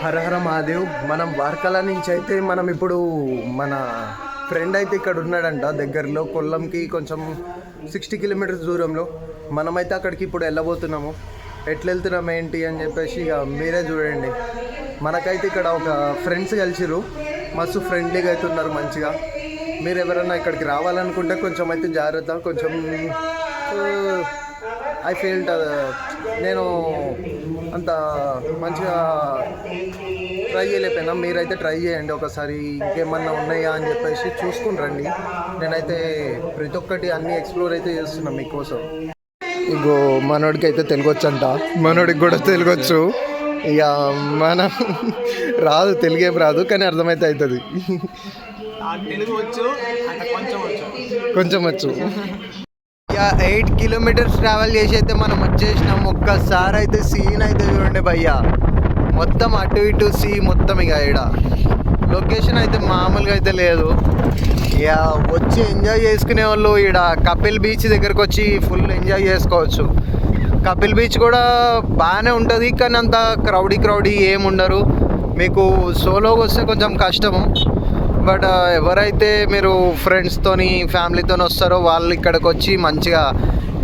హర హర మహాదేవ్. మనం వార్కల నుంచి అయితే మనం ఇప్పుడు మన ఫ్రెండ్ అయితే ఇక్కడ ఉన్నాడంట దగ్గరలో కొల్లంకి కొంచెం 60 కిలోమీటర్స్ దూరంలో. మనమైతే అక్కడికి ఇప్పుడు వెళ్ళబోతున్నాము. ఎట్లా వెళ్తున్నాం ఏంటి అని చెప్పేసి ఇక మీరే చూడండి. మనకైతే ఇక్కడ ఒక ఫ్రెండ్స్ కలిసిరు, మస్తు ఫ్రెండ్లీగా అయితే ఉన్నారు మంచిగా. మీరు ఎవరైనా ఇక్కడికి రావాలనుకుంటే కొంచెం అయితే జాగ్రత్త. కొంచెం ఐ ఫీల్ నేను అంత మంచిగా ట్రై చేయలేకపోయినా. మీరైతే ట్రై చేయండి ఒకసారి, ఇంకేమన్నా ఉన్నాయా అని చెప్పేసి చూసుకుని రండి. నేనైతే ప్రతి ఒక్కటి అన్నీ ఎక్స్ప్లోర్ అయితే చేస్తున్నాను మీకోసం. ఇగో మనోడికి అయితే తెలుగు వచ్చంట, మనోడికి కూడా తెలుగు వచ్చు. ఇక మనం రాదు, తెలుగేం రాదు కానీ అర్థమైతే అవుతుంది. కొంచెం వచ్చు. ఇక 8 కిలోమీటర్స్ ట్రావెల్ చేసి అయితే మనం వచ్చేసినాం. ఒక్కసారి అయితే సీన్ అయితే చూడండి భయ్యా, మొత్తం అటు ఇటు సీ మొత్తం. ఇక ఇక్కడ లొకేషన్ అయితే మామూలుగా అయితే లేదు. ఇక వచ్చి ఎంజాయ్ చేసుకునే వాళ్ళు ఇక్కడ కపిల్ బీచ్ దగ్గరకు వచ్చి ఫుల్ ఎంజాయ్ చేసుకోవచ్చు. కపిల్ బీచ్ కూడా బాగానే ఉంటుంది కానీ అంత క్రౌడీ ఏమి ఉండరు. మీకు సోలోగా వస్తే కొంచెం కష్టము. బట్ ఎవరైతే మీరు ఫ్రెండ్స్తోని ఫ్యామిలీతో వస్తారో వాళ్ళు ఇక్కడికి వచ్చి మంచిగా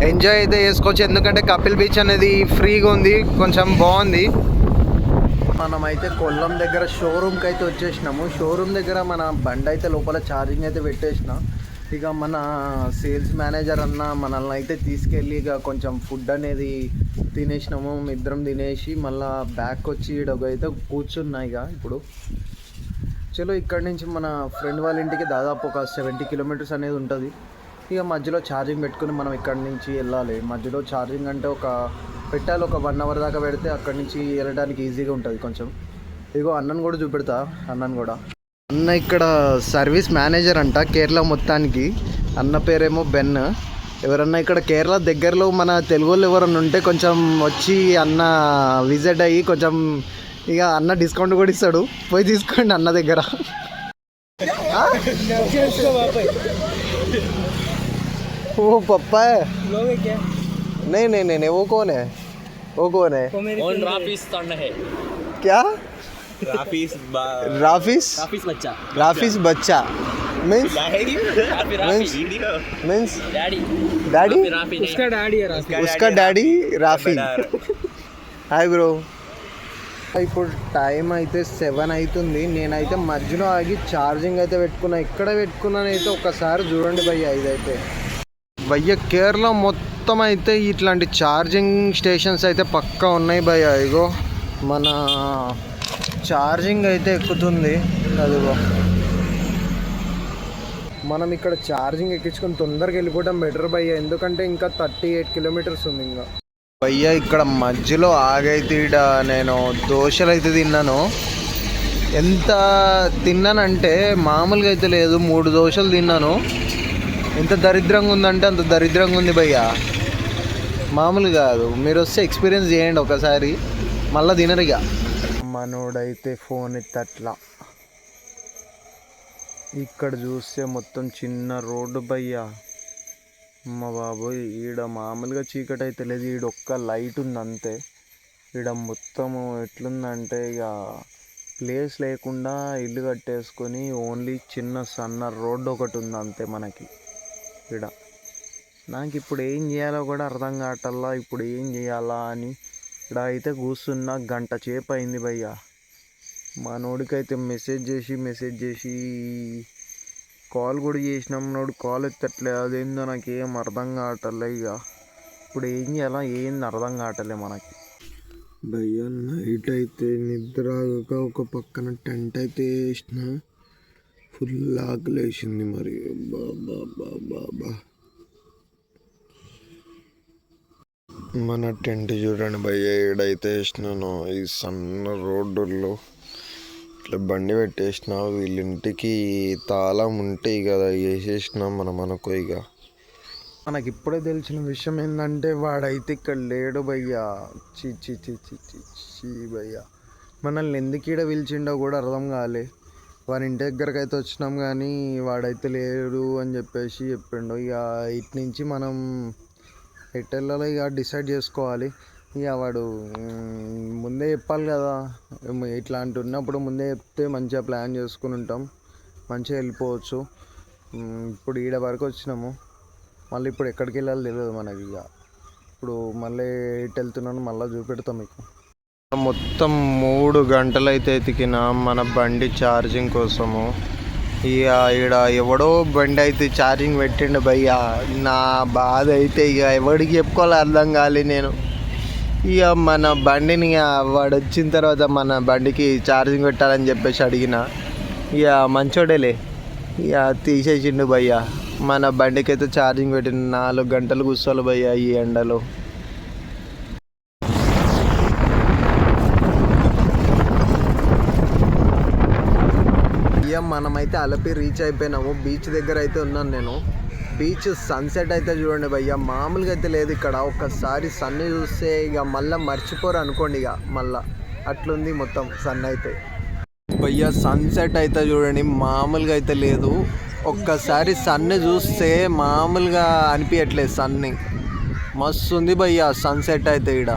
ఎంజాయ్ అయితే చేసుకోవచ్చు. ఎందుకంటే కపిల్ బీచ్ అనేది ఫ్రీగా ఉంది, కొంచెం బాగుంది. మనమైతే కొల్లం దగ్గర షోరూమ్కి అయితే వచ్చేసినాము. షోరూమ్ దగ్గర మన బండి అయితే లోపల ఛార్జింగ్ అయితే పెట్టేసిన. ఇక మన సేల్స్ మేనేజర్ అన్న మనల్ని అయితే తీసుకెళ్ళి ఇక కొంచెం ఫుడ్ అనేది తినేసినాము. ఇద్దరం తినేసి మళ్ళీ బ్యాక్ వచ్చి ఇక్కడ అయితే కూర్చున్నా. ఇక ఇప్పుడు చలో ఇక్కడ నుంచి మన ఫ్రెండ్ వాళ్ళ ఇంటికి దాదాపు ఒక 70 కిలోమీటర్స్ అనేది ఉంటుంది. ఇక మధ్యలో ఛార్జింగ్ పెట్టుకుని మనం ఇక్కడి నుంచి వెళ్ళాలి. మధ్యలో ఛార్జింగ్ అంటే ఒక 1 అవర్ దాకా పెడితే అక్కడి నుంచి వెళ్ళడానికి ఈజీగా ఉంటుంది కొంచెం. ఇగో అన్నను కూడా చూపెడతా. అన్నను కూడా, అన్న ఇక్కడ సర్వీస్ మేనేజర్ అంట కేరళ మొత్తానికి. అన్న పేరేమో బెన్. ఎవరన్నా ఇక్కడ కేరళ దగ్గరలో మన తెలుగు వాళ్ళు ఎవరన్నా ఉంటే కొంచెం వచ్చి అన్న విజిట్ అయ్యి కొంచెం ఇక అన్న డిస్కౌంట్ కూడా ఇస్తాడు, పోయి తీసుకోండి అన్న దగ్గర. ఓ పప్పా नहीं नहीं नहीं नहीं वो कौन है? वो कौन है? क्या? राफिस बच्चा मीन्स डैडी? उसका डैडी राफी. Hi bro. ఇప్పుడు టైం అయితే 7 అవుతుంది. నేనైతే మధ్యలో ఆగి ఛార్జింగ్ అయితే పెట్టుకున్నా. ఎక్కడ పెట్టుకున్నానైతే ఒక్కసారి చూడండి భయ్య. ఇదైతే భయ్య కేరళ మొత్తం అయితే ఇట్లాంటి ఛార్జింగ్ స్టేషన్స్ అయితే పక్కా ఉన్నాయి భయ్య. ఇగో మన ఛార్జింగ్ అయితే ఎక్కుతుంది. అదిగో మనం ఇక్కడ ఛార్జింగ్ ఎక్కించుకొని తొందరగా వెళ్ళిపోవడం బెటర్ భయ్య. ఎందుకంటే ఇంకా 38 కిలోమీటర్స్ ఉంది ఇంకా భయ్య. ఇక్కడ మధ్యలో ఆగైతే ఈడ నేను దోశలు అయితే తిన్నాను. ఎంత తిన్నానంటే మామూలుగా అయితే లేదు, 3 దోశలు తిన్నాను. ఎంత దరిద్రంగా ఉందంటే అంత దరిద్రంగా ఉంది భయ్య, మామూలుగా కాదు. మీరు వస్తే ఎక్స్పీరియన్స్ చేయండి ఒకసారి, మళ్ళీ తినరుగా. మనోడైతే ఫోన్ ఎత్తట్లా. ఇక్కడ చూస్తే మొత్తం చిన్న రోడ్డు భయ్య. అమ్మ బాబోయ్, ఈడ మామూలుగా చీకటి అయితే లేదు, ఈడ ఒక్క లైట్ ఉంది అంతే. ఈడ మొత్తము ఎట్లుందంటే ఇక ప్లేస్ లేకుండా ఇల్లు కట్టేసుకొని ఓన్లీ చిన్న సన్న రోడ్డు ఒకటి ఉంది అంతే మనకి ఈడ. నాకు ఇప్పుడు ఏం చేయాలో కూడా అర్థం కావట్లా. ఇప్పుడు ఏం చేయాలా అని ఇక్కడ అయితే కూర్చున్నా. గంట సేపు అయింది భయ్య. మా నోడికైతే మెసేజ్ చేసి కాల్ కూడా చేసినాం. నోడు కాల్ ఎత్తట్లే. అదేందో నాకు ఏం అర్థం కావట్లే. ఇక ఇప్పుడు ఏం చేయాలా ఏంది అర్థం కావట్లే మనకి భయ్య. నైట్ అయితే నిద్ర ఒక పక్కన టెంట్ అయితే వేసిన. ఫుల్ ఆకలి వేసింది మరి. బాబా మన టెంట్ చూడండి భయ్య, ఏడైతే వేసినాను. ఈ సన్న రోడ్డుల్లో ఇట్లా బండి పెట్టేసిన. వీళ్ళింటికి తాళం ఉంటే కదా వేసేసినాం మనం అనుకో. ఇక మనకి ఇప్పుడే తెలిసిన విషయం ఏంటంటే వాడైతే ఇక్కడ లేడు భయ్యా. చీ భయ్యా, మనల్ని ఎందుకు ఈడ పిలిచిండో కూడా అర్థం కాలే. వారి ఇంటి దగ్గరకు అయితే వచ్చినాం కానీ వాడైతే లేడు అని చెప్పేసి చెప్పిండు. ఇక ఇటు నుంచి మనం ఎటు వెళ్ళాలో ఇక డిసైడ్ చేసుకోవాలి. ఇక వాడు ముందే చెప్పాలి కదా, ఇట్లాంటి ఉన్నప్పుడు ముందే చెప్తే మంచిగా ప్లాన్ చేసుకుని ఉంటాం, మంచిగా వెళ్ళిపోవచ్చు. ఇప్పుడు ఈడ వరకు వచ్చినాము, మళ్ళీ ఇప్పుడు ఎక్కడికి వెళ్ళాలో తెలియదు మనకి. ఇక ఇప్పుడు మళ్ళీ ఎటు వెళ్తున్నాను మళ్ళీ చూపెడతాం మీకు. మొత్తం 3 గంటలు అయితే ఎతికినా మన బండి ఛార్జింగ్ కోసము. ఇక ఈడ ఎవడో బండి అయితే ఛార్జింగ్ పెట్టిండు భయ్యా. నా బాధ అయితే ఇక ఎవడికి చెప్పుకోవాలి అర్థం కాలే. నేను ఇక మన బండిని వాడు వచ్చిన తర్వాత మన బండికి ఛార్జింగ్ పెట్టాలని చెప్పేసి అడిగిన, ఇక మంచోడేలే ఇక తీసేసిండు భయ్యా. మన బండికి అయితే ఛార్జింగ్ పెట్టిన 4 గంటలు కూర్చోవాలి భయ్యా ఈ ఎండలో. ఇక మనమైతే అలపి రీచ్ అయిపోయినాము. బీచ్ దగ్గర అయితే ఉన్నాను నేను. బీచ్ సన్సెట్ అయితే చూడండి భయ్యా, మామూలుగా అయితే లేదు ఇక్కడ. ఒక్కసారి సన్ చూస్తే ఇక మళ్ళీ మర్చిపోరు అనుకోండి, ఇక మళ్ళీ అట్లుంది మొత్తం సన్ అయితే భయ్యా. సన్సెట్ అయితే చూడండి మామూలుగా అయితే లేదు. ఒక్కసారి సన్ చూస్తే మామూలుగా అనిపించట్లేదు, సన్ని మస్తు ఉంది భయ్యా సన్సెట్ అయితే ఇక్కడ.